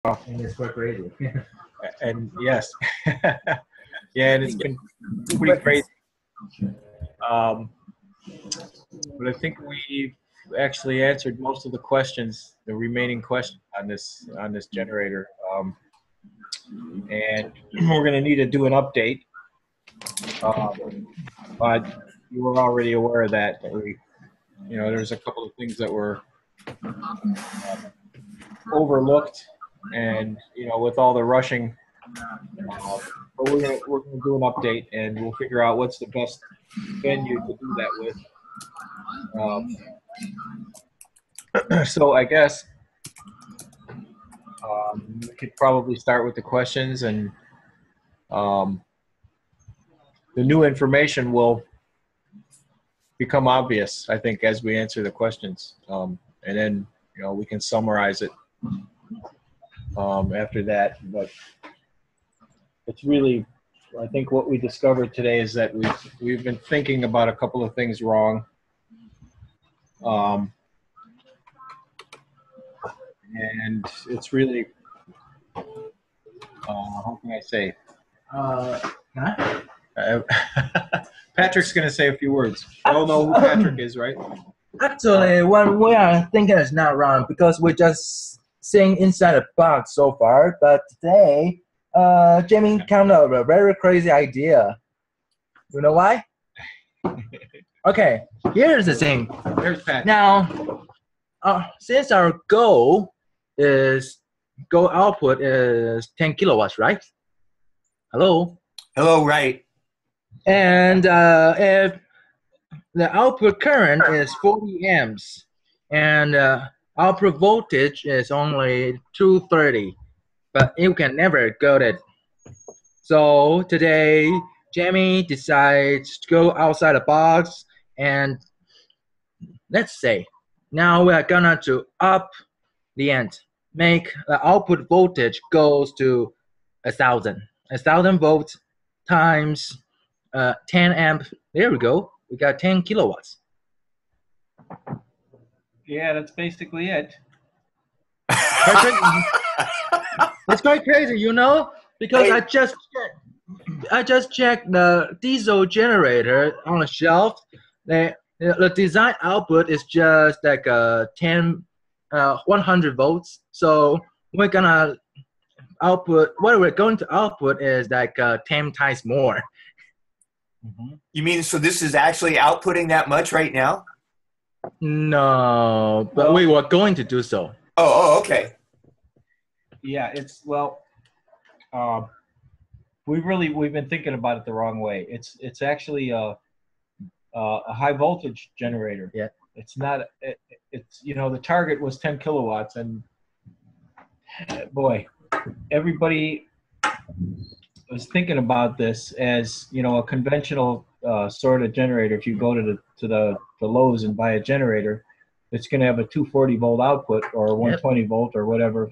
And it's quite crazy. And yes, yeah, and it's been pretty crazy. But I think we've actually answered most of the questions, the remaining questions on this generator. And we're going to need to do an update. But you were already aware of that we, there's a couple of things that were overlooked, and with all the rushing, but we're gonna do an update, and we'll figure out what's the best venue to do that with. So I guess we could probably start with the questions, and the new information will become obvious, I think, as we answer the questions, and then we can summarize it after that. But it's really, I think what we discovered today is that we've been thinking about a couple of things wrong, and it's really how can I say? Can I? Patrick's going to say a few words. You all know who Patrick is, right? Actually, what we are thinking is not wrong because we're just seeing inside a box so far. But today, Jamie came up with a very crazy idea. You know why? Okay, here's the thing. There's Patrick. Now, since our goal output is 10 kilowatts, right? Hello? Hello, right. And if the output current is 40 amps and output voltage is only 230, but you can never go that. So today, Jamie decides to go outside the box, and let's say now we are gonna to up the end, make the output voltage goes to 1,000 volts times 10 amp. There we go. We got 10 kilowatts. Yeah, that's basically it. It's quite crazy, because hey. I just checked the diesel generator on the shelf. The design output is just like 100 volts. So we're gonna output. What we're going to output is like 10 times more. Mm-hmm. You mean so this is actually outputting that much right now? No, but we were going to do so. Oh, okay. Yeah, we've been thinking about it the wrong way. It's actually a high voltage generator. Yeah. It's not. It's the target was 10 kilowatts, and boy, everybody was thinking about this as a conventional sort of generator. If you go to the Lowe's and buy a generator, it's going to have a 240 volt output or 120 volt or whatever,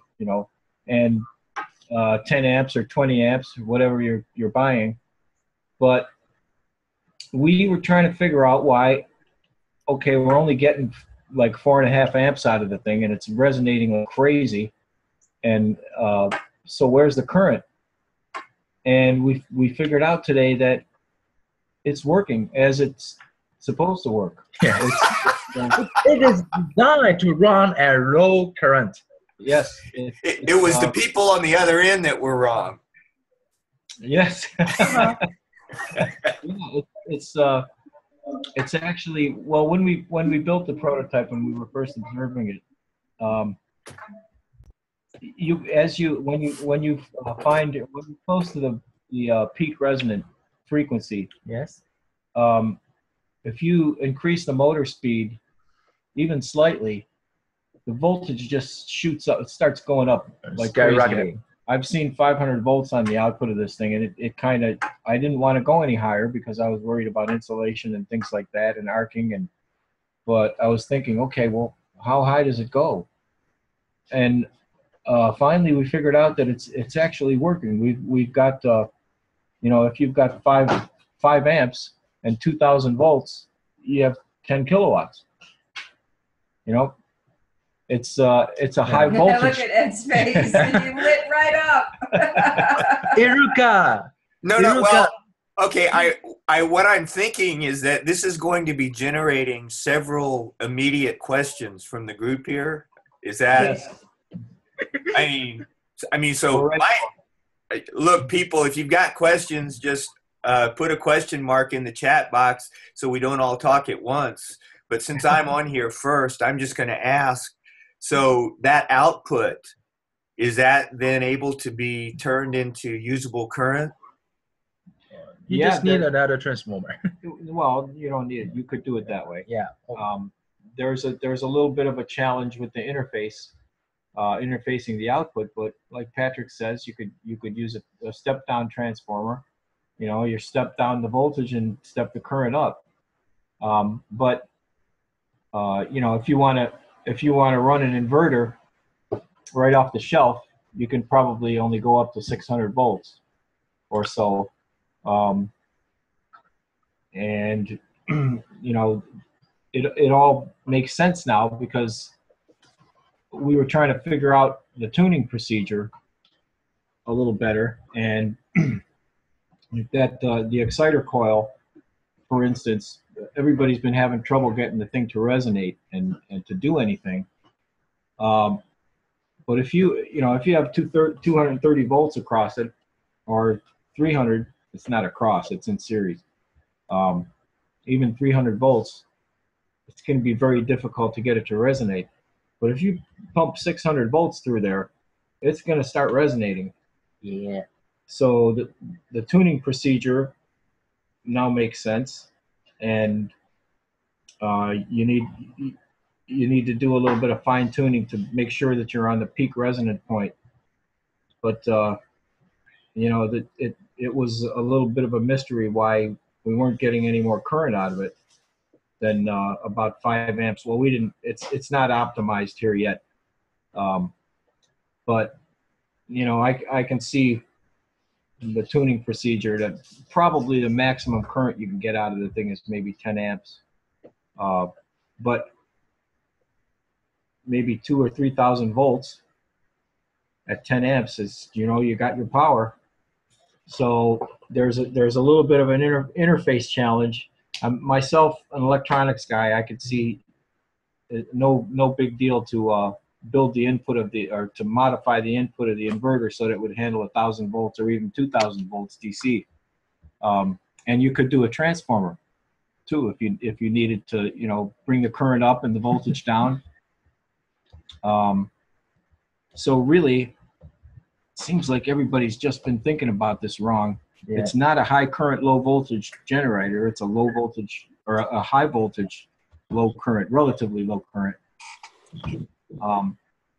and 10 amps or 20 amps, whatever you're buying. But we were trying to figure out why. Okay, we're only getting like 4.5 amps out of the thing, and it's resonating like crazy. And so where's the current? And we figured out today that it's working as it's supposed to work. Yeah. It is designed to run at low current. Yes. It was the people on the other end that were wrong. Yes. It's actually, well, when we built the prototype, when we were first observing it, when you're close to the peak resonant frequency, yes, if you increase the motor speed even slightly, the voltage just shoots up. It starts going up like crazy. I've seen 500 volts on the output of this thing, and it kind of, I didn't want to go any higher because I was worried about insulation and things like that and arcing, but I was thinking, okay, well, how high does it go? And finally we figured out that it's actually working. We've got if you've got 5 amps and 2,000 volts, you have 10 kilowatts. It's a high Look voltage. at Ed's face. You lit right up. Iruka. No, well, okay. What I'm thinking is that this is going to be generating several immediate questions from the group here. Is that? Yes. I mean, so look, people, if you've got questions, just put a question mark in the chat box so we don't all talk at once. But since I'm on here first, I'm just going to ask. So that output, is that then able to be turned into usable current? You just need another transformer. Well, you don't need it. You could do it that way. Yeah. There's a little bit of a challenge with the interface, interfacing the output. But like Patrick says, you could use a step down transformer. You know, you step down the voltage and step the current up. But you know, if you want to run an inverter right off the shelf, you can probably only go up to 600 volts or so. And you know, it all makes sense now because we were trying to figure out the tuning procedure a little better, and that the exciter coil, for instance, everybody's been having trouble getting the thing to resonate and to do anything. But if you have 230 volts across it, or 300, it's not across, it's in series. Even 300 volts, it's going to be very difficult to get it to resonate. But if you pump 600 volts through there, it's going to start resonating. Yeah. So the tuning procedure now makes sense, and you need to do a little bit of fine tuning to make sure that you're on the peak resonant point. But you know, it was a little bit of a mystery why we weren't getting any more current out of it than about 5 amps. Well, we didn't. It's not optimized here yet, but you know, I can see the tuning procedure that probably the maximum current you can get out of the thing is maybe 10 amps, but maybe 2,000 or 3,000 volts at 10 amps is, you know, you got your power. So there's a little bit of an interface challenge. Myself, an electronics guy, I could see no big deal to build the input of or to modify the input of the inverter so that it would handle 1,000 volts or even 2,000 volts DC. And you could do a transformer too if you needed to, you know, bring the current up and the voltage down. So really, it seems like everybody's just been thinking about this wrong. Yeah. It's not a high current, low voltage generator. It's a low voltage or a high voltage, low current, relatively low current.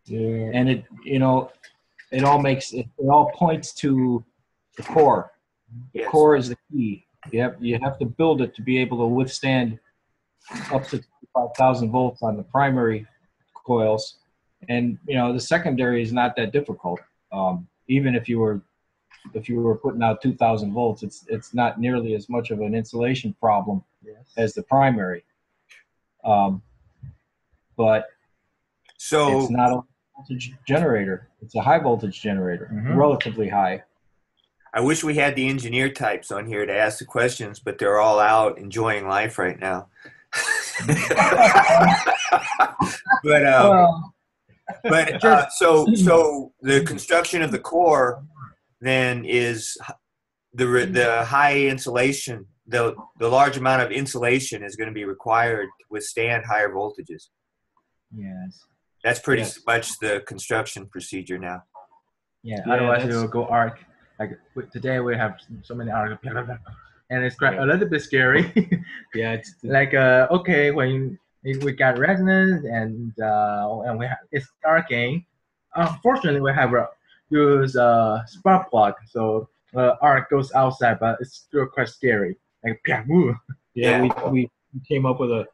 Yeah. And it, you know, it all points to the core. The core is the key. You have to build it to be able to withstand up to 5,000 volts on the primary coils, and you know, the secondary is not that difficult. Even if you were putting out 2,000 volts, it's not nearly as much of an insulation problem as the primary. But so it's not a voltage generator. It's a high voltage generator, relatively high. I wish we had the engineer types on here to ask the questions, but they're all out enjoying life right now. So the construction of the core then is the high insulation. The large amount of insulation is going to be required to withstand higher voltages. Yes. That's pretty much the construction procedure now. Yeah. Otherwise, it will go arc. Like today, we have so many arcs, and it's quite a little bit scary. Yeah. It's like okay, when we got resonance and it's arcing. Unfortunately, we have use spark plug, so arc goes outside, but it's still quite scary. Like we came up with a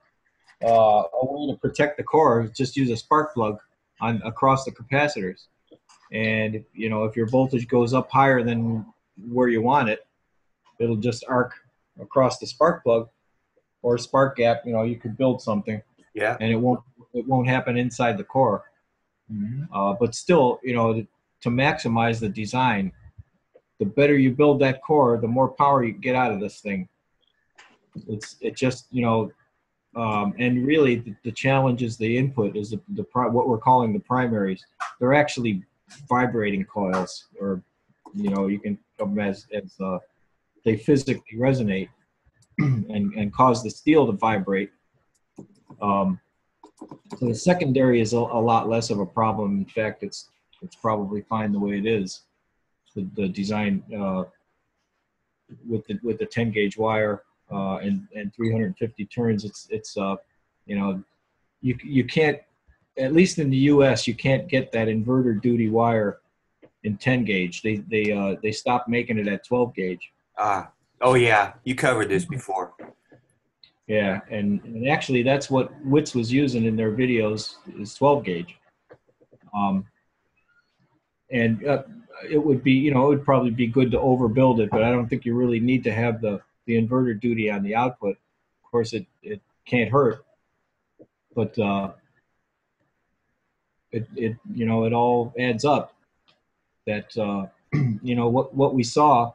way to protect the core. Just use a spark plug across the capacitors, and you know, if your voltage goes up higher than where you want it, it'll just arc across the spark plug or spark gap. You know, you could build something, and it won't happen inside the core. But still, you know, to maximize the design, the better you build that core, the more power you get out of this thing. It just, you know, and really the challenge is the input is what we're calling the primaries. They're actually vibrating coils, or, you know, you can think of them as they physically resonate and cause the steel to vibrate. So the secondary is a lot less of a problem. In fact, it's probably fine the way it is. The design with the 10 gauge wire and 350 turns, it's you know, you can't, at least in the U.S., you can't get that inverter duty wire in 10 gauge. They stopped making it at 12 gauge. Oh yeah, you covered this before. Yeah, and actually that's what WITS was using in their videos, is 12 gauge. And it would be, you know, it would probably be good to overbuild it, but I don't think you really need to have the inverter duty on the output. Of course, it can't hurt, but it you know, it all adds up. That you know, what we saw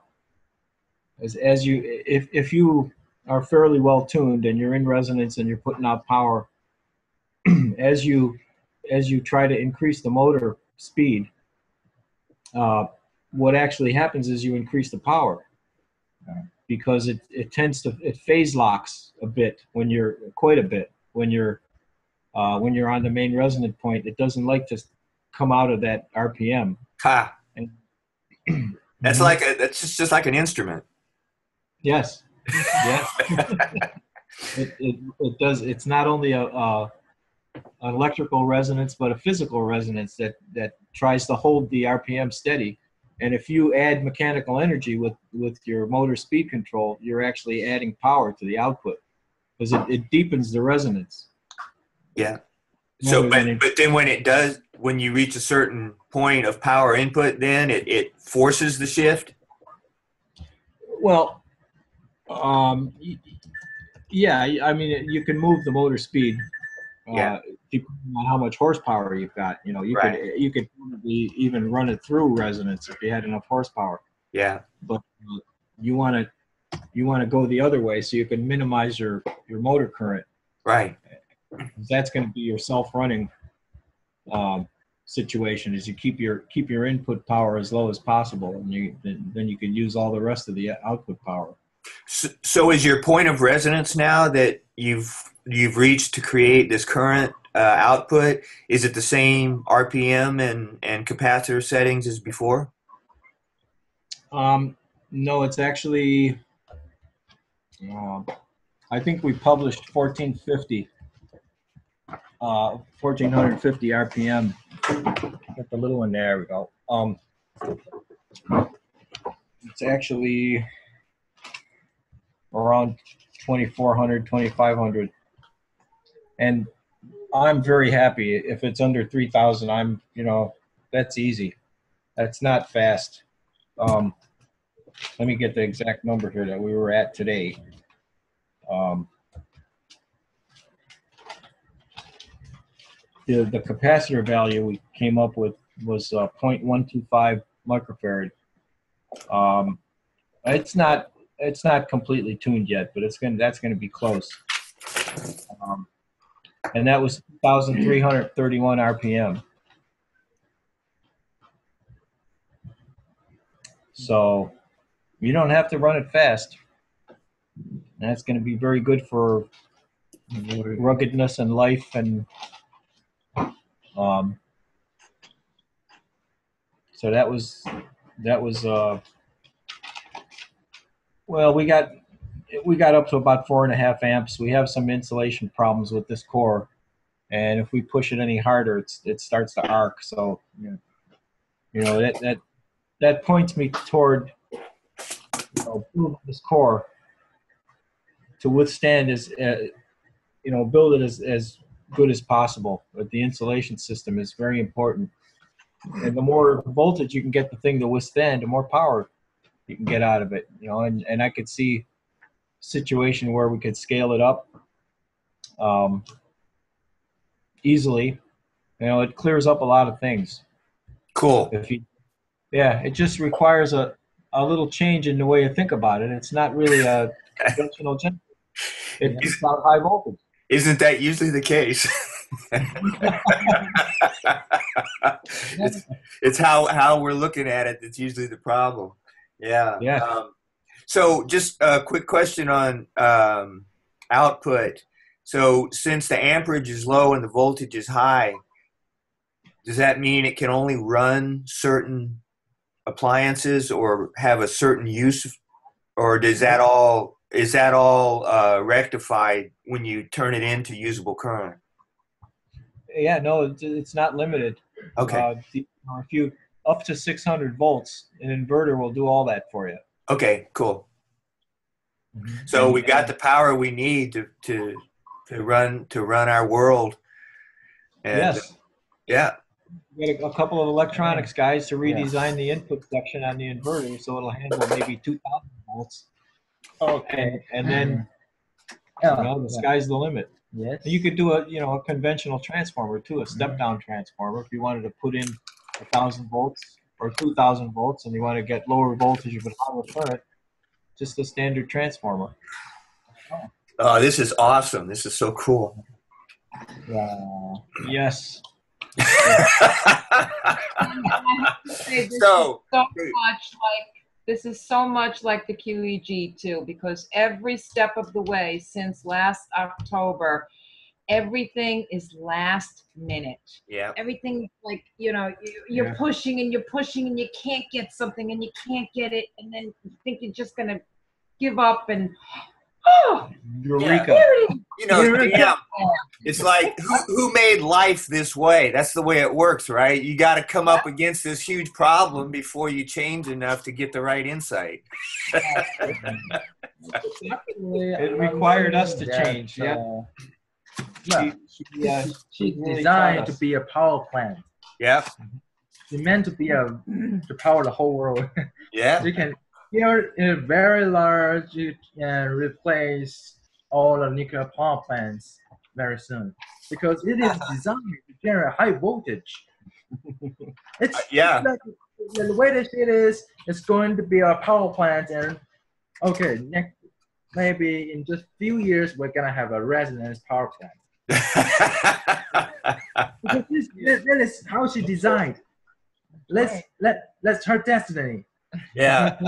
is, as you, if you are fairly well tuned and you're in resonance and you're putting out power, as you try to increase the motor speed, what actually happens is you increase the power, because it tends to, it phase locks a bit when you're, quite a bit when you're on the main resonant point. It doesn't like to come out of that RPM. Ha. And that's like that's just like an instrument. Yes. Yes. it does. It's not only an electrical resonance, but a physical resonance that tries to hold the RPM steady. And if you add mechanical energy with your motor speed control, you're actually adding power to the output, because it deepens the resonance. Yeah. So, but then when you reach a certain point of power input, then it forces the shift. Well, yeah, I mean, you can move the motor speed. Yeah. Depending on how much horsepower you've got, you know, you could probably even run it through resonance if you had enough horsepower. Yeah. But you want to go the other way, so you can minimize your motor current. Right. That's going to be your self-running situation. Is you keep your input power as low as possible, and then you can use all the rest of the output power. So is your point of resonance now that you've reached to create this current output, is it the same RPM and capacitor settings as before? No, it's actually, I think we published 1450 RPM. Get the little one there. We go. It's actually around 2400, 2500, and I'm very happy if it's under 3000. I'm, you know, that's easy. That's not fast. Let me get the exact number here that we were at today. The capacitor value we came up with was 0.125 microfarad. It's not completely tuned yet, but that's going to be close. And that was 1,331 RPM. So you don't have to run it fast. That's going to be very good for ruggedness and life, and so that was well, we got up to about 4.5 amps. We have some insulation problems with this core, and if we push it any harder, it starts to arc. So, you know, that points me toward, you know, building this core to withstand build it as good as possible. But the insulation system is very important, and the more voltage you can get the thing to withstand, the more power you can get out of it. You know, and I could see a situation where we could scale it up easily it clears up a lot of things. Cool. It just requires a little change in the way you think about it. It's not really a conventional generator. It's not high voltage. Isn't that usually the case? it's how we're looking at it that's usually the problem. Yeah. So just a quick question on output. So since the amperage is low and the voltage is high, does that mean it can only run certain appliances or have a certain use, or is that all rectified when you turn it into usable current? Yeah, no, it's not limited. Okay. If you up to 600 volts, an inverter will do all that for you. Okay, cool. So we got the power we need to run our world. And, yes. Yeah. We got a couple of electronics guys to redesign the input section on the inverter so it'll handle maybe 2,000 volts. Okay. And then the sky's the limit. Yes. You could do a conventional transformer too, a step-down transformer. If you wanted to put in 1,000 volts or 2,000 volts and you want to get lower voltage but higher current, just a standard transformer. Oh, this is awesome. This is so cool. Yes. This is so much like the QEG too, because every step of the way since last October, everything is last minute. Yeah. Everything you're pushing and you're pushing and you can't get something and you can't get it, and then you think you're just gonna give up and Eureka. Yeah. It's like who made life this way? That's the way it works, right? You got to come up against this huge problem before you change enough to get the right insight. It required us to change. She's designed to be a power plant. Yeah. She's meant to be to power the whole world. Yeah. You can, in very large, you can replace all the nuclear power plants very soon because it is designed to generate high voltage. It's like, the way they say it is, it's going to be a power plant, and maybe in just a few years we're gonna have a resonance power plant. That is how she designed. Let's her destiny. Yeah.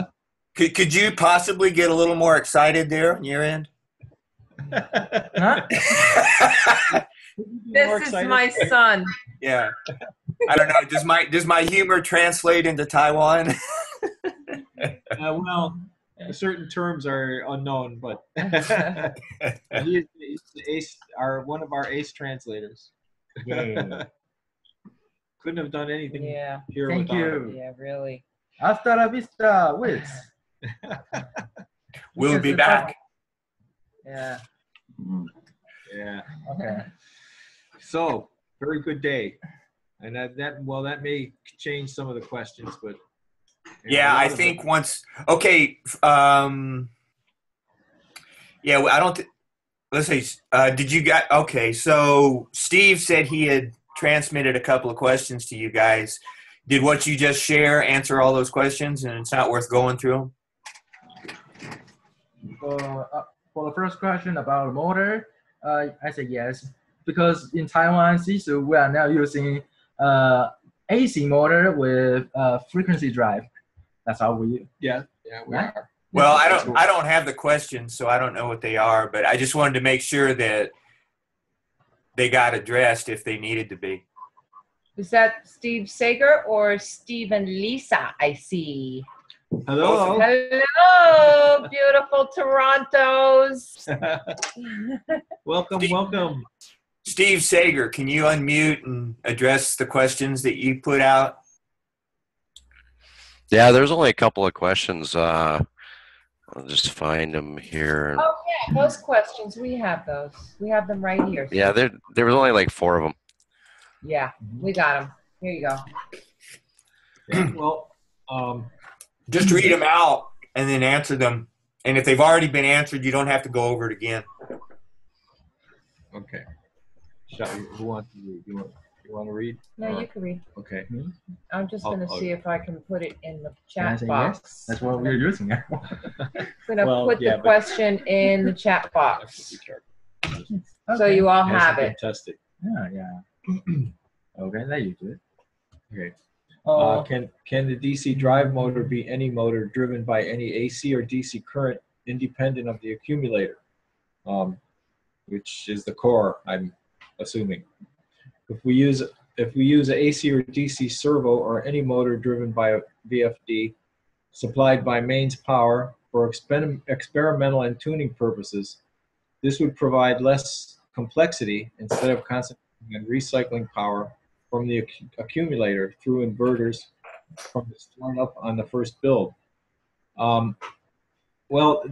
Could you possibly get a little more excited there on your end? Huh? This is my son. Yeah. I don't know. Does my humor translate into Taiwan? Well, certain terms are unknown, but he's the ace, one of our ace translators. Yeah. Couldn't have done anything here Thank without you. him. Yeah, really. Hasta la vista, Wiz. We'll be back. Yeah. Yeah. Okay. So, very good day. And that may change some of the questions, but I think once. Okay. I don't. Let's see. Did you guys? Okay. So Steve said he had transmitted a couple of questions to you guys. Did what you just share answer all those questions, and it's not worth going through them? For the first question about motor, I say yes, because in Taiwan, Sisu, we are now using AC motor with frequency drive. That's how we. we are. Well, I don't have the questions, so I don't know what they are. But I just wanted to make sure that they got addressed if they needed to be. Is that Steve Sager or Steve and Lisa? I see. Hello. Hello, beautiful Torontos. Welcome. Steve Sager, can you unmute and address the questions that you put out? Yeah, there's only a couple of questions. I'll just find them here. Oh yeah, those questions, we have those. We have them right here. Yeah, there was only like 4 of them. Yeah, we got them. Here you go. Yeah, well, just read them out and then answer them. And if they've already been answered, you don't have to go over it again. Okay. Who wants to read? You You want to read? No, Or- you can read. Okay. I'm just going to Oh, see if I can put it in the Can I chat say box. yes? That's what we're using. I'm going to Well, put yeah, the but- question in the chat Have box. to be careful. So you all Hasn't have been it. tested. Yeah. Okay, let you do it. Okay. Oh, Can the DC drive motor be any motor driven by any AC or DC current independent of the accumulator, which is the core, I'm assuming. If we use a AC or DC servo or any motor driven by a VFD supplied by mains power for experimental and tuning purposes, this would provide less complexity instead of concentrating on recycling power from the accumulator through inverters from the startup on the first build. Well,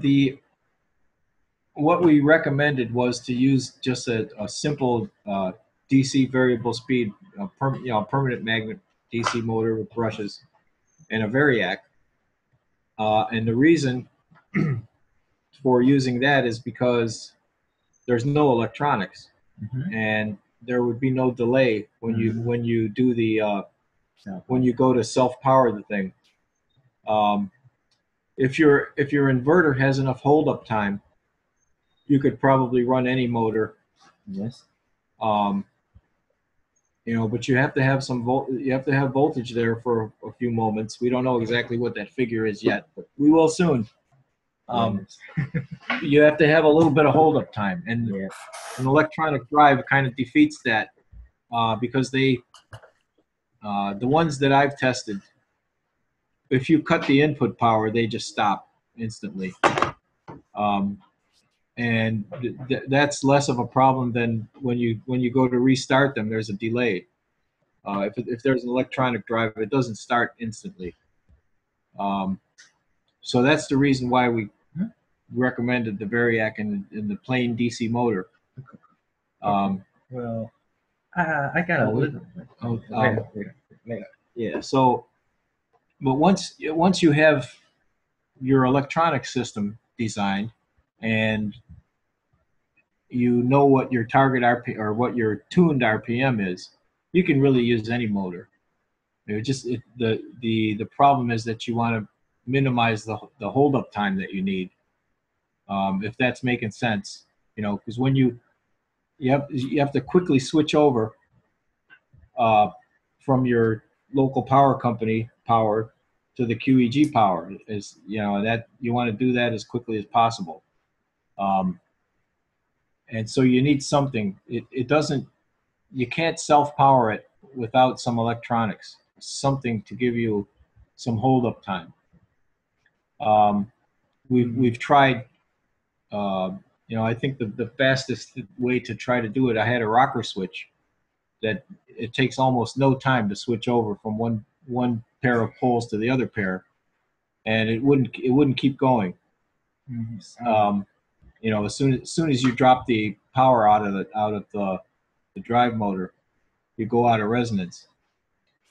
what we recommended was to use just a simple DC variable speed, permanent magnet DC motor with brushes and a variac. And the reason for using that is because there's no electronics, and there would be no delay when you do the when you go to self-power the thing. If your inverter has enough hold-up time, you could probably run any motor. yes. But you have to have you have to have voltage there for a few moments. We don't know exactly what that figure is yet, but we will soon. You have to have a little bit of hold-up time, and an electronic drive kind of defeats that because the ones that I've tested, if you cut the input power, they just stop instantly. And that's less of a problem than when you go to restart them. There's a delay. If there's an electronic drive, it doesn't start instantly. So that's the reason why we recommended the variac and the plain DC motor. Well, I got a little. Yeah. So, but once you have your electronic system designed and you know what your target RPM or what your tuned RPM is, you can really use any motor. The problem is that you want to minimize the hold-up time that you need. If that's making sense, because when you have to quickly switch over from your local power company power to the QEG power, that you want to do that as quickly as possible. And so you need something. You can't self-power it without some electronics, something to give you some hold-up time. We've tried, I think the fastest way to try to do it, I had a rocker switch that it takes almost no time to switch over from one pair of poles to the other pair, and it wouldn't keep going. As soon as you drop the power out of the drive motor, you go out of resonance.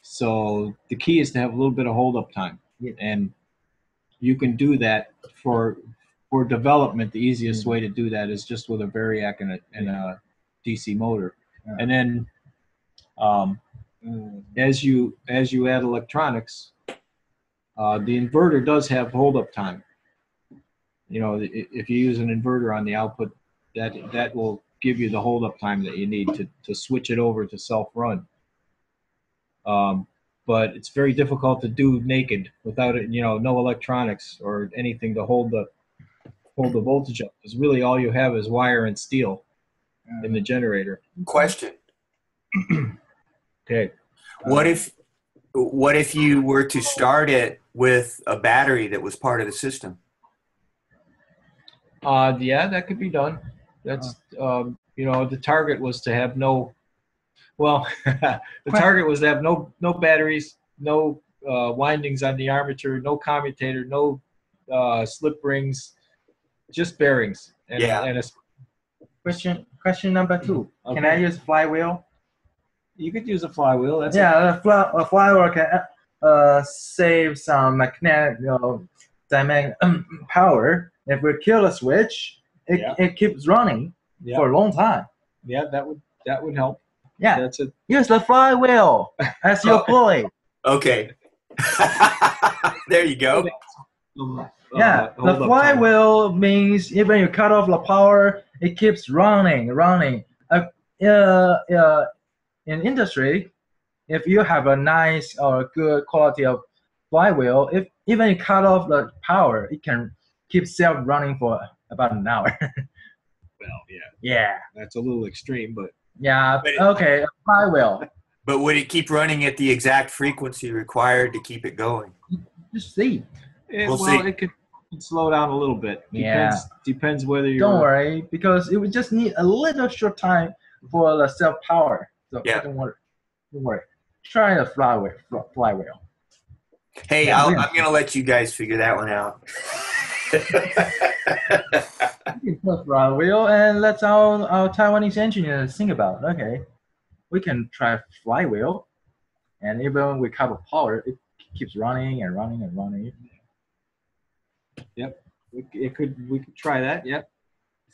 So the key is to have a little bit of hold-up time, and you can do that for development. The easiest way to do that is just with a variac and a DC motor, and then as you add electronics, the inverter does have hold-up time. If you use an inverter on the output, that will give you the hold-up time that you need to switch it over to self-run. But it's very difficult to do naked without it, no electronics or anything to hold the voltage up. Because really all you have is wire and steel in the generator. Question. Okay. What if you were to start it with a battery that was part of the system? Yeah, that could be done. That's the target was to have no. Well, the target was to have no batteries, no windings on the armature, no commutator, no slip rings, just bearings. And a Question number 2. Okay. Can I use flywheel? You could use a flywheel. That's a flywheel can save some magnetic dynamic power. If we kill a switch, it keeps running for a long time. Yeah, that would help. Yeah, That's it. use the flywheel as your pulley. Okay. There you go. Yeah, the Hold up time. flywheel means even you cut off the power, it keeps running. In industry, if you have a nice or good quality of flywheel, if even you cut off the power, it can keep self running for about an hour. Well, yeah, Yeah, that's a little extreme, but yeah. But it- Okay, a flywheel. But would it keep running at the exact frequency required to keep it going? Just see. We'll well, see. it could slow down a little bit. Yeah. Depends whether you're. Don't worry, because it would just need a little short time for the self power. So Yeah. don't worry. Don't worry. Try the flywheel. Hey, Yeah, I'm yeah. going to let you guys figure that one out. We can put flywheel and let our Taiwanese engineers think about. Okay, we can try flywheel, and even we cut off power, it keeps running and running and running. Yep, we could try that. Yep,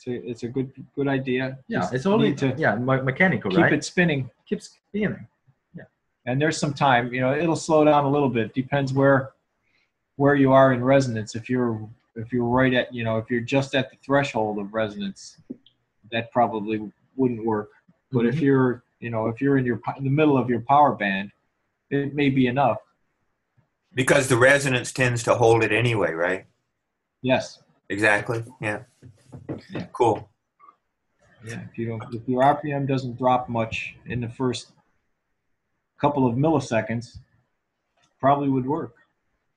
it's a good idea. Yeah, Just it's only need to mechanical, keep right? it spinning. Keeps spinning. And there's some time. It'll slow down a little bit. Depends where you are in resonance. If you're right at if you're just at the threshold of resonance, that probably wouldn't work. But if you're in the middle of your power band, it may be enough. Because the resonance tends to hold it anyway, right? Yes. Exactly. Yeah. Yeah. Cool. Yeah. If your RPM doesn't drop much in the first couple of milliseconds, probably would work.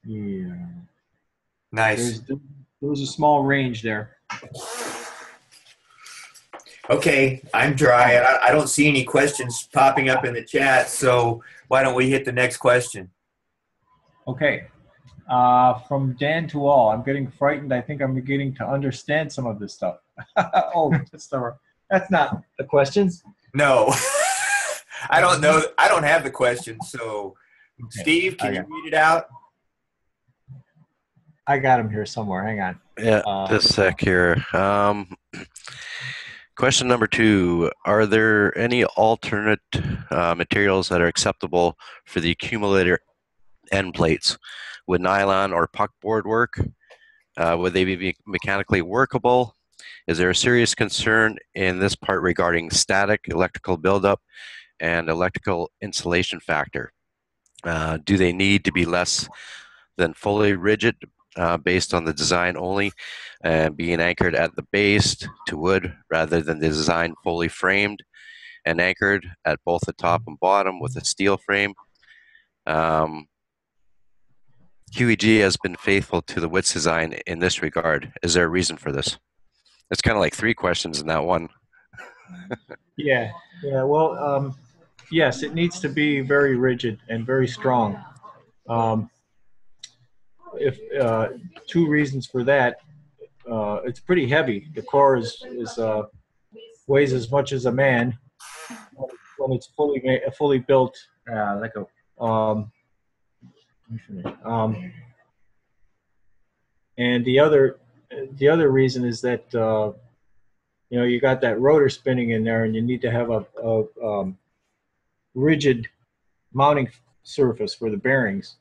Yeah. Nice. There's a small range there. Okay, I'm dry. I don't see any questions popping up in the chat, so why don't we hit the next question? Okay. From Dan to all, I'm getting frightened. I think I'm beginning to understand some of this stuff. Oh, that's not the questions. No. I don't know. I don't have the questions, so Okay. Steve, can you read it out? I got him here somewhere. Hang on. Yeah, just a sec here. Question number 2, are there any alternate materials that are acceptable for the accumulator end plates? Would nylon or puckboard work? Would they be mechanically workable? Is there a serious concern in this part regarding static electrical buildup and electrical insulation factor? Do they need to be less than fully rigid based on the design only, being anchored at the base to wood rather than the design fully framed and anchored at both the top and bottom with a steel frame? QEG has been faithful to the WITS design in this regard. Is there a reason for this? It's kind of like 3 questions in that one. Yeah. Well, yes, it needs to be very rigid and very strong. If 2 reasons for that, it's pretty heavy. The core weighs as much as a man when it's fully built. Like a And the other reason is that you got that rotor spinning in there, and you need to have a rigid mounting surface for the bearings.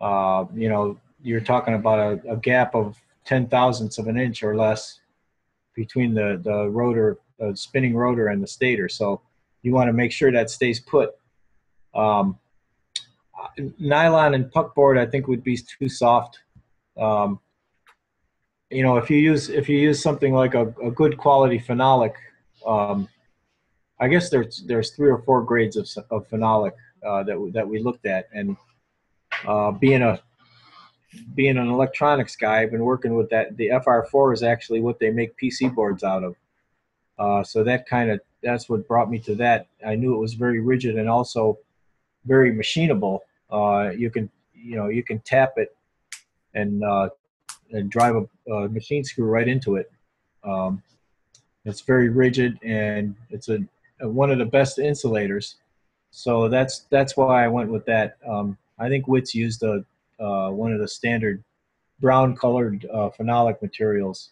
You're talking about a gap of 0.010 of an inch or less between the rotor, spinning rotor, and the stator. So you want to make sure that stays put. Nylon and puckboard, I think, would be too soft. If you use something like a good quality phenolic, I guess there's 3 or 4 grades of phenolic that we looked at, and being an electronics guy, I've been working with that. The FR4 is actually what they make PC boards out of. So that's what brought me to that. I knew it was very rigid and also very machinable. You can tap it and drive a machine screw right into it. It's very rigid, and it's one of the best insulators. So that's why I went with that. I think WITS used one of the standard brown colored phenolic materials.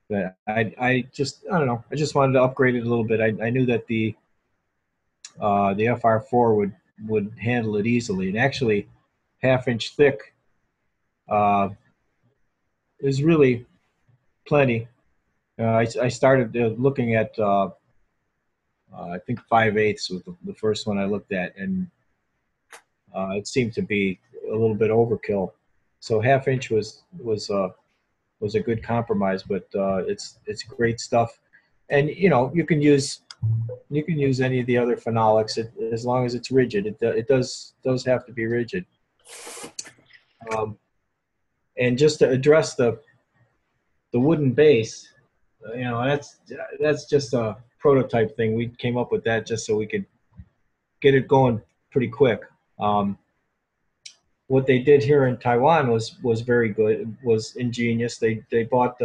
But I don't know. I just wanted to upgrade it a little bit. I knew that the FR4 would handle it easily, and actually, half-inch thick is really plenty. I started looking at I think 5/8 was the first one I looked at, and it seemed to be a little bit overkill. So half-inch was a good compromise, but it's great stuff. And you can use any of the other phenolics as long as it's rigid. It does have to be rigid. And just to address the wooden base, that's just a prototype thing. We came up with that just so we could get it going pretty quick. What they did here in Taiwan was very good. It was ingenious. They bought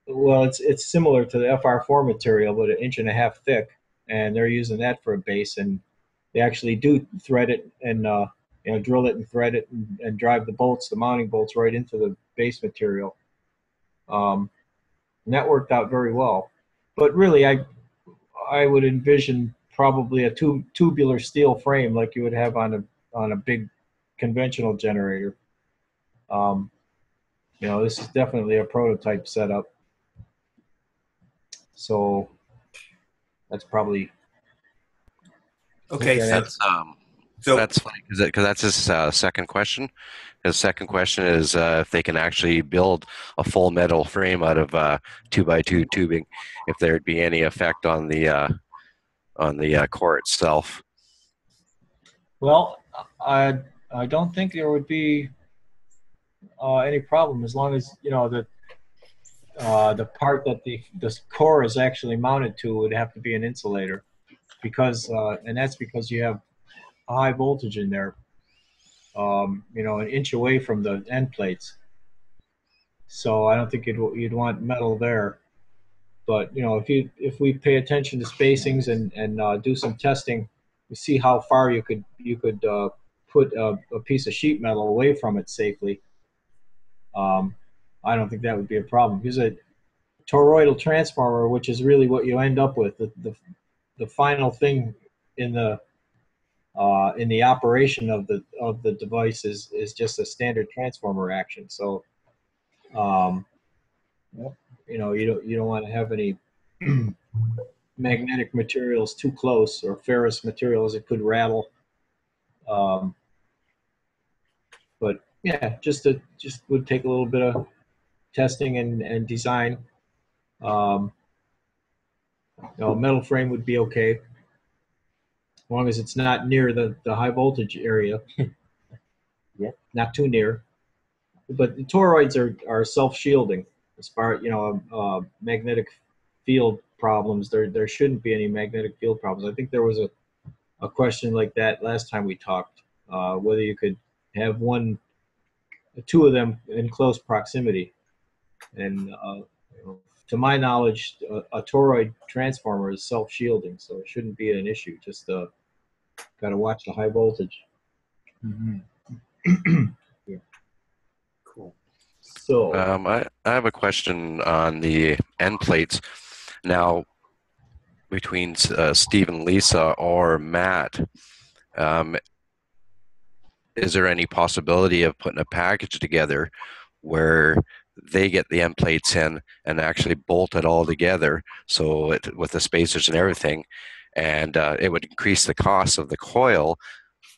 well, it's similar to the FR4 material, but 1.5 inches thick, and they're using that for a base. And they actually do thread it and drill it and thread it and drive the mounting bolts right into the base material. And that worked out very well. But really, I would envision probably a tubular steel frame like you would have on a big conventional generator. This is definitely a prototype setup. So that's probably Okay. So that's funny because that's his second question. His second question is if they can actually build a full metal frame out of 2x2 tubing, if there'd be any effect on the core itself. Well, I don't think there would be any problem as long as the part that the core is actually mounted to would have to be an insulator, and that's because you have a high voltage in there, an inch away from the end plates. So I don't think you'd want metal there. But if we pay attention to spacings and do some testing, we see how far you could put a piece of sheet metal away from it safely. I don't think that would be a problem, because a toroidal transformer, which is really what you end up with, the final thing in the operation of the device is just a standard transformer action. So, you don't want to have any magnetic materials too close, or ferrous materials that could rattle. But yeah, just would take a little bit of testing and design. Metal frame would be okay, as long as it's not near the high voltage area. Yeah, not too near. But the toroids are self-shielding as far as magnetic field problems. There shouldn't be any magnetic field problems. I think there was a question like that last time we talked, whether you could have two of them in close proximity. And to my knowledge, a toroid transformer is self-shielding, so it shouldn't be an issue. Just got to watch the high voltage. Mm-hmm. Yeah. Cool. So I have a question on the end plates. Now, between Steve and Lisa or Matt, is there any possibility of putting a package together where they get the end plates in and actually bolt it all together, so with the spacers and everything, and it would increase the cost of the coil,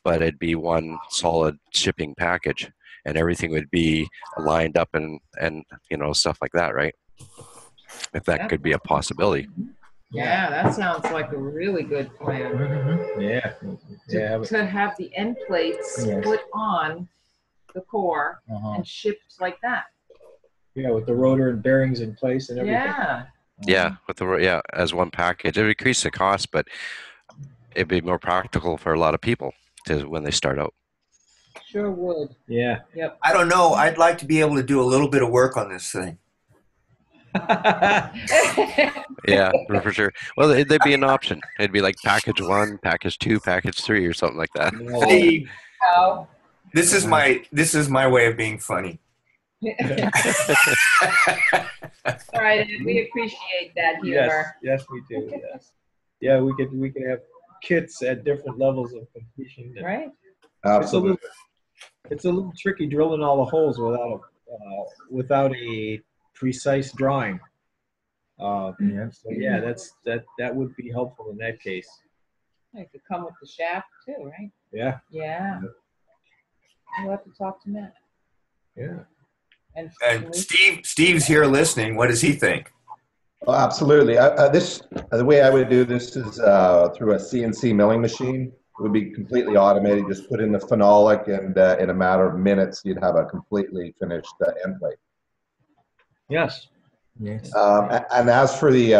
but it'd be one solid shipping package, and everything would be lined up and stuff like that, right? If that could be a possibility. Yeah, that sounds like a really good plan. Mm-hmm. Yeah. To have the end plates put on the core and shipped like that. Yeah, with the rotor and bearings in place and everything. Yeah. Yeah, as one package. It would increase the cost, but it'd be more practical for a lot of people when they start out. Sure would. Yeah. Yep. I don't know. I'd like to be able to do a little bit of work on this thing. Yeah, for sure. Well, there'd be an option. It'd be like package 1, package 2, package 3, or something like that. See, Oh. this is my way of being funny. All right, and we appreciate that humor. Yes, we do. Yes. Yeah, we could have kits at different levels of completion. Right? Absolutely. It's a little tricky drilling all the holes without a precise drawing. Yeah. So yeah, that would be helpful in that case. It could come with the shaft too, right? Yeah, Yeah. We'll have to talk to Matt. yeah. And And Steve's here listening. What does he think? Oh, absolutely. The way I would do this is through a CNC milling machine. It would be completely automated. Just put in the phenolic, and in a matter of minutes, you'd have a completely finished end plate. Yes. Yes. And as for the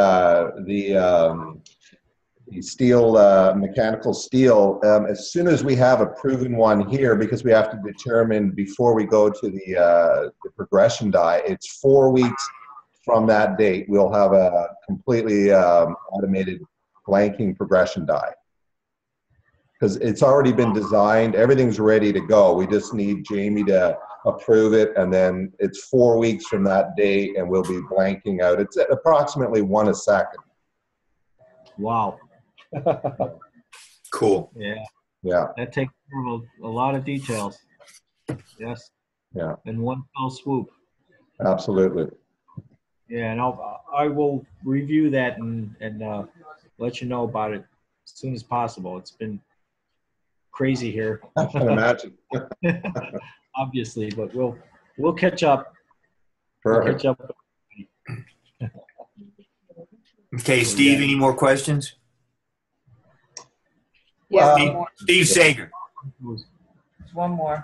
steel, mechanical steel, as soon as we have a proven one here, because we have to determine before we go to the progression die, it's 4 weeks from that date, we'll have a completely automated blanking progression die. Because it's already been designed, everything's ready to go. We just need Jamie to approve it, and then it's 4 weeks from that date, and we'll be blanking out. It's at approximately 1 a second. Wow. Cool. Yeah. Yeah. That takes care of a lot of details. Yes. Yeah. In one fell swoop. Absolutely. Yeah, and I will review that and let you know about it as soon as possible. It's been crazy here, I can imagine. obviously, but we'll catch up. Perfect. We'll catch up. Okay, Steve, any more questions? Yeah, Well, one more. Steve Sager. One more.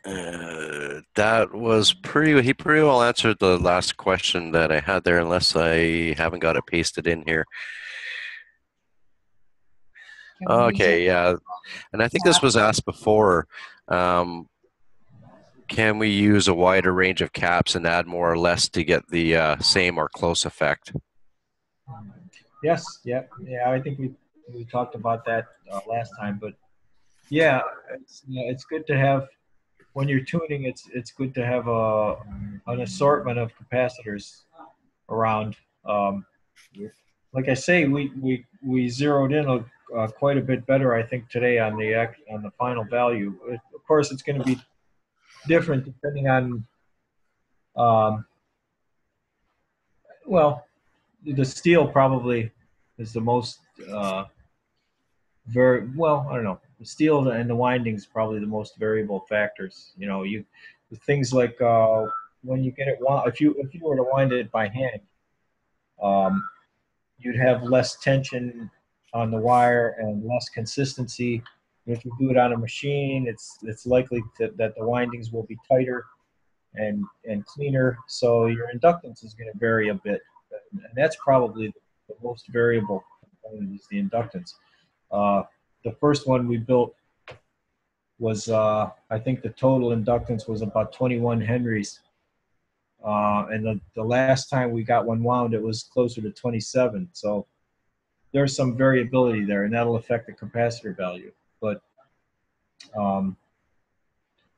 That was he pretty well answered the last question that I had there, unless I haven't got it pasted in here. Can we use Okay, it? yeah. And I think this was asked before. Can we use a wider range of caps and add more or less to get the same or close effect? Yes, yeah. I think we talked about that last time, but yeah, it's good to have when you're tuning. It's good to have an assortment of capacitors around. Like I say, we zeroed in quite a bit better, I think, today on the final value. Of course, it's going to be different depending on well, the steel probably is the most very well. I don't know. The steel and the windings probably the most variable factors. You know, things like when you get it if you were to wind it by hand, um, you'd have less tension on the wire and less consistency. If you do it on a machine, it's likely that the windings will be tighter and cleaner. So your inductance is going to vary a bit, and that's probably the most variable component is the inductance. The first one we built was I think the total inductance was about 21 henries. And the last time we got one wound, it was closer to 27. So there's some variability there, and that'll affect the capacitor value. But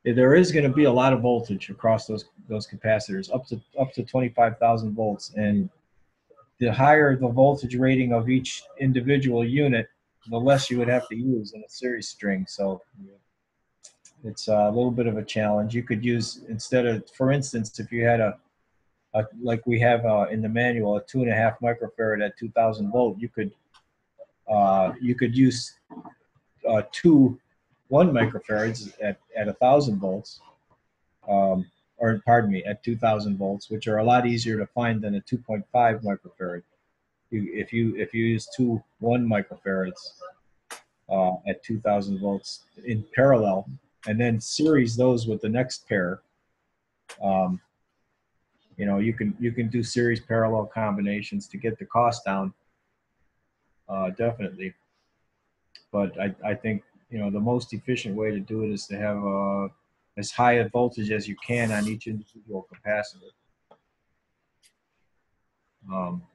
there is going to be a lot of voltage across those capacitors, up to 25,000 volts. And the higher the voltage rating of each individual unit, the less you would have to use in a series string. So it's a little bit of a challenge. You could use, instead of, for instance, if you had a like we have in the manual, a 2.5 microfarad at 2,000 volt, you could use two 1 microfarads at 1,000 volts, or pardon me, at 2,000 volts, which are a lot easier to find than a 2.5 microfarad. If you use two 1 microfarads at 2,000 volts in parallel, and then series those with the next pair, you know, you can do series parallel combinations to get the cost down, definitely. But I think, you know, the most efficient way to do it is to have as high a voltage as you can on each individual capacitor.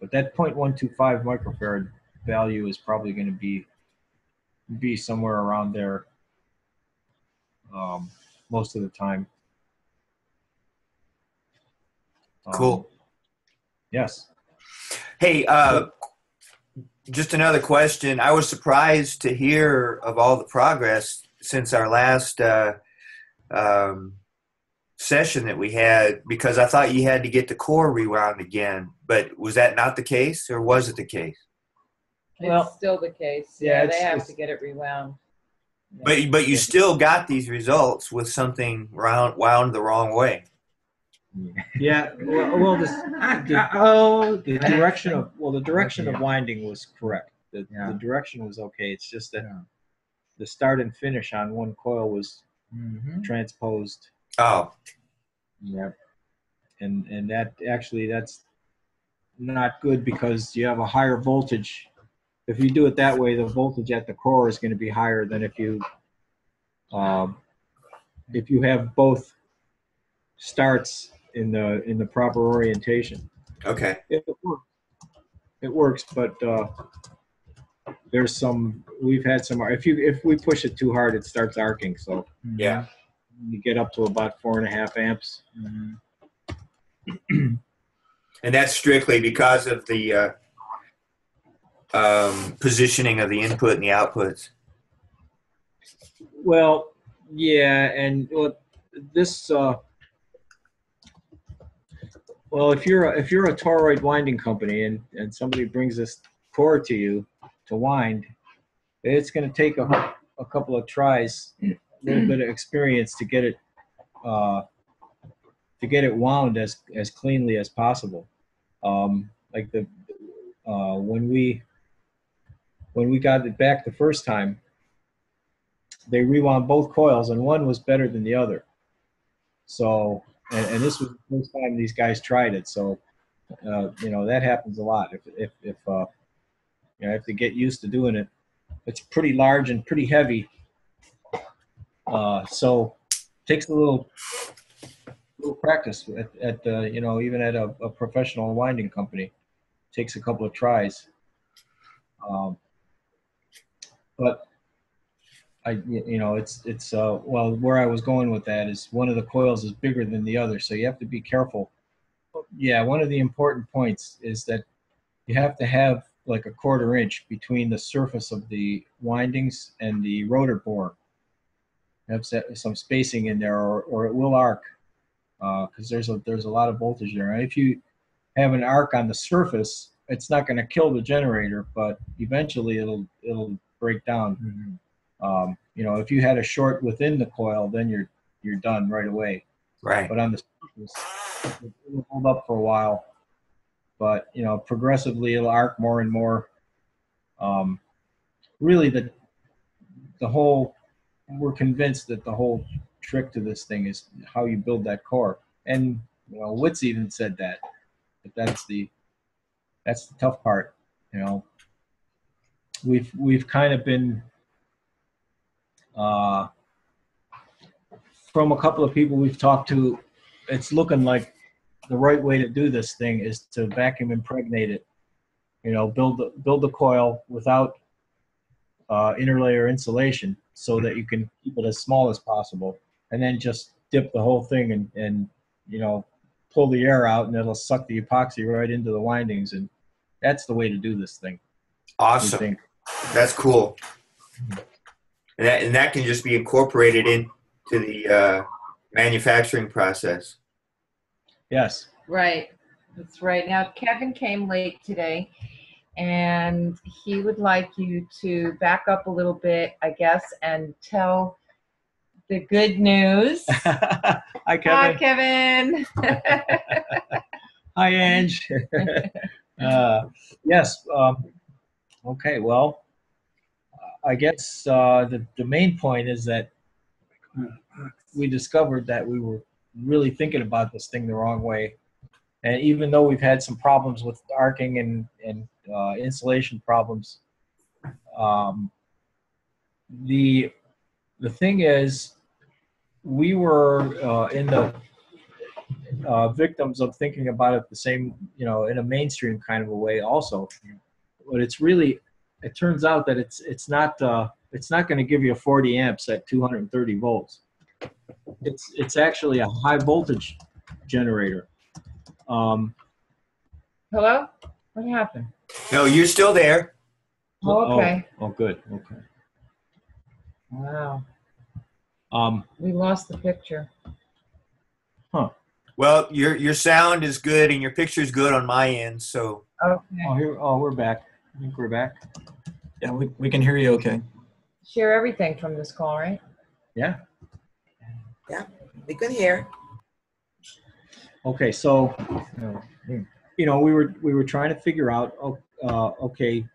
But that 0.125 microfarad value is probably going to be somewhere around there most of the time. Cool. Yes. Hey, just another question. I was surprised to hear of all the progress since our last session that we had, because I thought you had to get the core rewound again. But was that not the case, or was it the case? Well, It's still the case. yeah, Yeah, it's- they have it's- to get it rewound. But you still got these results with something wound the wrong way. Yeah. Well, the direction of winding was correct. The direction was okay. It's just that the start and finish on one coil was transposed. Oh, Yeah. And that actually, that's not good, because you have a higher voltage. If you do it that way, the voltage at the core is going to be higher than if you have both starts in the proper orientation. okay. It works, but we've had some, if we push it too hard, it starts arcing. So Yeah. you get up to about 4.5 amps. And that's strictly because of the positioning of the input and the outputs. Well, yeah, and this. Well, if you're a toroid winding company and somebody brings this core to you to wind, it's going to take a couple of tries, a little bit of experience to get it wound as cleanly as possible. Like when we got it back the first time, they rewound both coils, and one was better than the other. So, and this was the first time these guys tried it. So, that happens a lot. If you have to get used to doing it. It's pretty large and pretty heavy. So, it takes a little practice at even at a professional winding company. It takes a couple of tries. But where I was going with that is one of the coils is bigger than the other, so you have to be careful. Yeah, one of the important points is that you have to have like a 1/4 inch between the surface of the windings and the rotor bore. Have some spacing in there, or it will arc, because there's a lot of voltage there. And if you have an arc on the surface, it's not going to kill the generator, but eventually it'll break down. If you had a short within the coil, then you're done right away. Right. But on the surface, it'll hold up for a while. But progressively it'll arc more and more. Really, the whole, we're convinced that the whole trick to this thing is how you build that core. And Witz even said that. But that's the tough part. We've kind of been. From a couple of people we've talked to, it's looking like the right way to do this thing is to vacuum impregnate it. Build the coil without interlayer insulation, so that you can keep it as small as possible, and then just dip the whole thing and pull the air out, and it'll suck the epoxy right into the windings, and that's the way to do this thing. Awesome. That's cool. And that can just be incorporated into the manufacturing process. Yes. Right. That's right. Now, Kevin came late today, and he would like you to back up a little bit, I guess, and tell the good news. Hi, Kevin. Hi, Kevin. Hi, Ange. Yes. Okay. Well, I guess the main point is that we discovered that we were really thinking about this thing the wrong way. And even though we've had some problems with arcing and insulation problems, the thing is, we were in the victims of thinking about it the same, in a mainstream kind of a way also. But it's really, it turns out that it's not going to give you 40 amps at 230 volts. It's actually a high voltage generator. Hello? What happened? No, you're still there. Oh, okay. Oh, good. Okay. Wow. Um, We lost the picture. huh. Well, your sound is good and your picture is good on my end. So Okay. We're back. I think we're back. Yeah, we can hear you okay. Share everything from this call, right? Yeah. Yeah, we can hear. Okay, so we were trying to figure out, okay,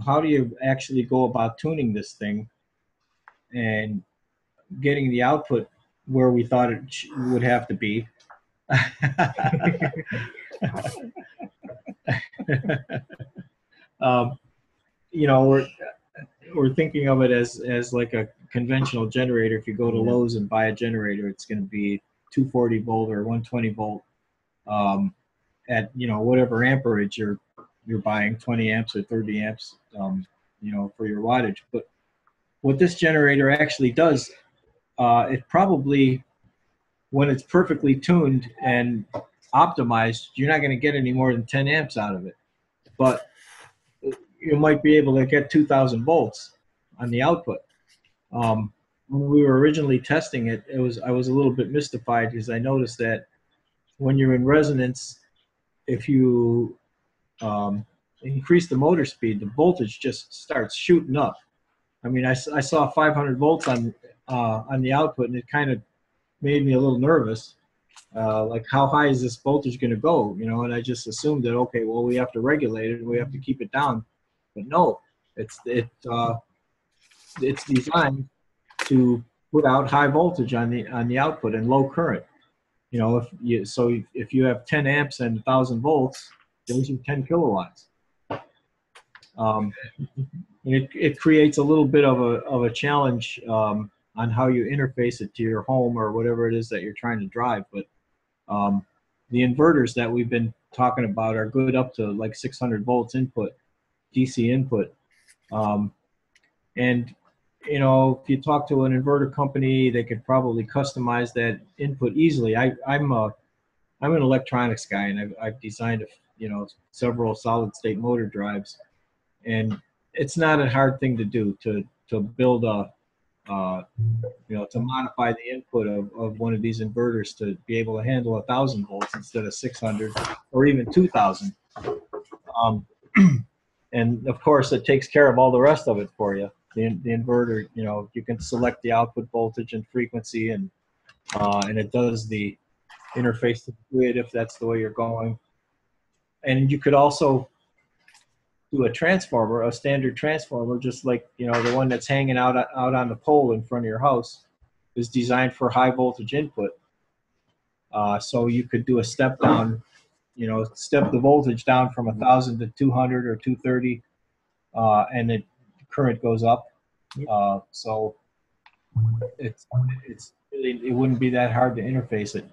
how do you actually go about tuning this thing and getting the output where we thought it would have to be. um, we're thinking of it as like a conventional generator. If you go to Lowe's and buy a generator, it's going to be 240 volt or 120 volt at whatever amperage you're buying, 20 amps or 30 amps, for your wattage. But what this generator actually does, it probably, when it's perfectly tuned and optimized, you're not going to get any more than 10 amps out of it. But you might be able to get 2,000 volts on the output. When we were originally testing it, I was a little bit mystified because I noticed that when you're in resonance, if you increase the motor speed, the voltage just starts shooting up. I mean, I saw 500 volts on the output, and it kind of made me a little nervous. Like, how high is this voltage going to go? And I just assumed that, okay, well, we have to regulate it and we have to keep it down. But no, it's designed to put out high voltage on the output and low current. If you have 10 amps and 1,000 volts, those are 10 kilowatts. It creates a little bit of a challenge on how you interface it to your home or whatever it is that you're trying to drive. But the inverters that we've been talking about are good up to like 600 volts input, DC input. And if you talk to an inverter company, they could probably customize that input easily. I'm an electronics guy, and I've designed several solid state motor drives, and it's not a hard thing to do to build to modify the input of one of these inverters to be able to handle 1,000 volts instead of 600 or even 2,000. And of course, it takes care of all the rest of it for you. The inverter, you can select the output voltage and frequency, and it does the interface to the grid if that's the way you're going. And you could also do a transformer, a standard transformer, just like the one that's hanging out on the pole in front of your house, is designed for high voltage input. So you could do a step down, step the voltage down from 1,000 to 200 or 230, and the current goes up. So it's really, it wouldn't be that hard to interface it.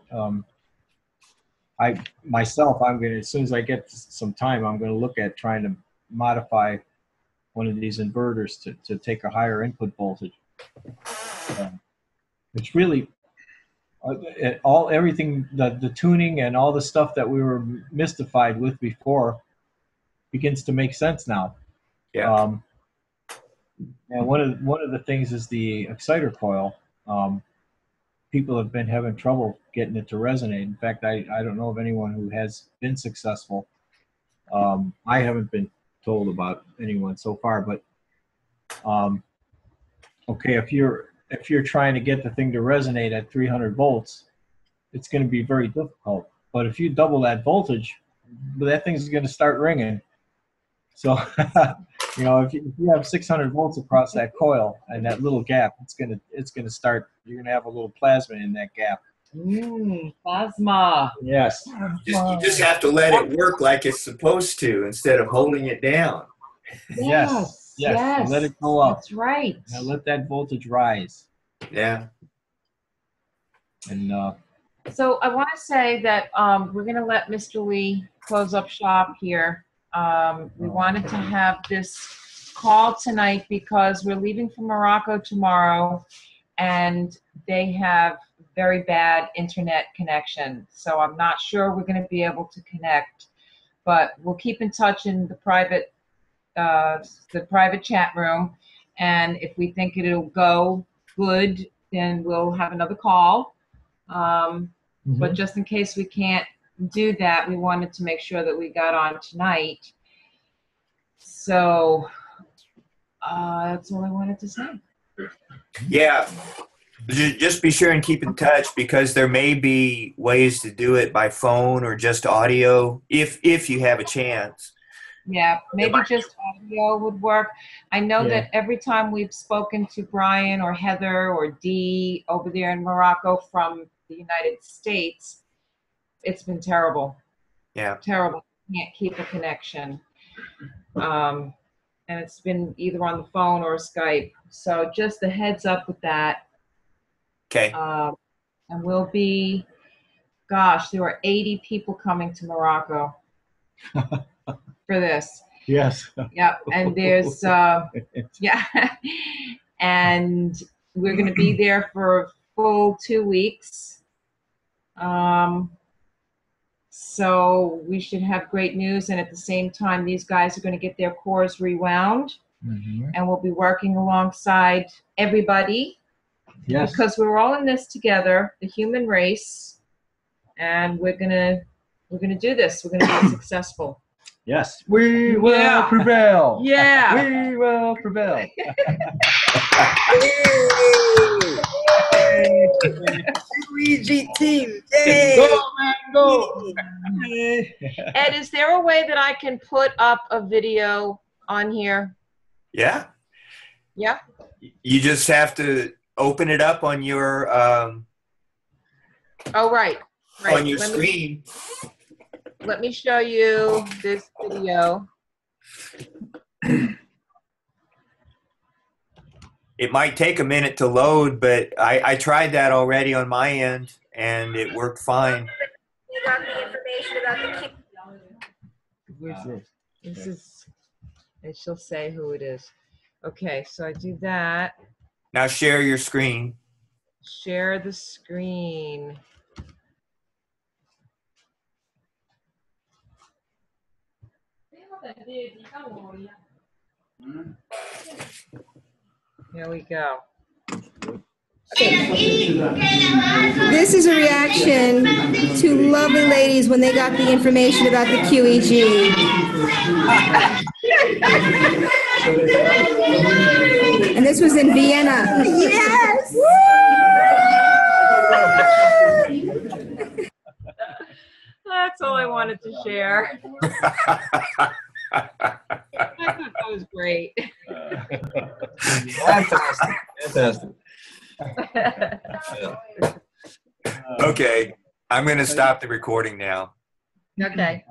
As soon as I get some time, I'm going to look at trying to modify one of these inverters to take a higher input voltage. It's really everything, the tuning and all the stuff that we were mystified with before begins to make sense now. Yeah. And one of the things is the exciter coil. People have been having trouble getting it to resonate. In fact, I don't know of anyone who has been successful. I haven't been told about anyone so far, but okay, if you're trying to get the thing to resonate at 300 volts, it's going to be very difficult. But if you double that voltage, that thing's going to start ringing. So, if you have 600 volts across that coil and that little gap, it's gonna start. You're gonna have a little plasma in that gap. Plasma. Yes. You just have to let it work like it's supposed to instead of holding it down. Yes. Let it go up. That's right. Now let that voltage rise. Yeah. And So I want to say that we're going to let Mr. Lee close up shop here. We wanted to have this call tonight because we're leaving for Morocco tomorrow, and they have very bad internet connection. So I'm not sure we're going to be able to connect, but we'll keep in touch in the private chat room. And if we think it'll go good, then we'll have another call. But just in case we can't do that, we wanted to make sure that we got on tonight. So that's all I wanted to say. Yeah. Just be sure and keep in touch, because there may be ways to do it by phone or just audio if you have a chance. Yeah, maybe just audio would work. I know that every time we've spoken to Brian or Heather or Dee over there in Morocco from the United States, it's been terrible. Yeah. Terrible. Can't keep a connection. And it's been either on the phone or Skype. So just a heads up with that. Okay. And we'll be, gosh, there were 80 people coming to Morocco for this. Yes. Yeah, and there's yeah, and we're going to be there for a full 2 weeks. So we should have great news, and at the same time, these guys are going to get their cores rewound, and we'll be working alongside everybody. Yes. Because we're all in this together, the human race, and we're gonna do this. We're gonna be successful. Yes. We will prevail. Yeah. We will prevail. QEG team. Yay. Go, man, go. Ed, is there a way that I can put up a video on here? Yeah. Yeah. You just have to open it up on your Oh, right. on your screen. Let me show you this video. It might take a minute to load, but I tried that already on my end, and it worked fine. You got the information about the Where's this? This is, and she'll say who it is. Okay, so I do that. Now share your screen. Share the screen. Here we go. This is a reaction to lovely ladies when they got the information about the QEG. And this was in Vienna. Yes! That's all I wanted to share. I thought that was great. Fantastic. Fantastic. Okay, I'm going to stop the recording now. Okay.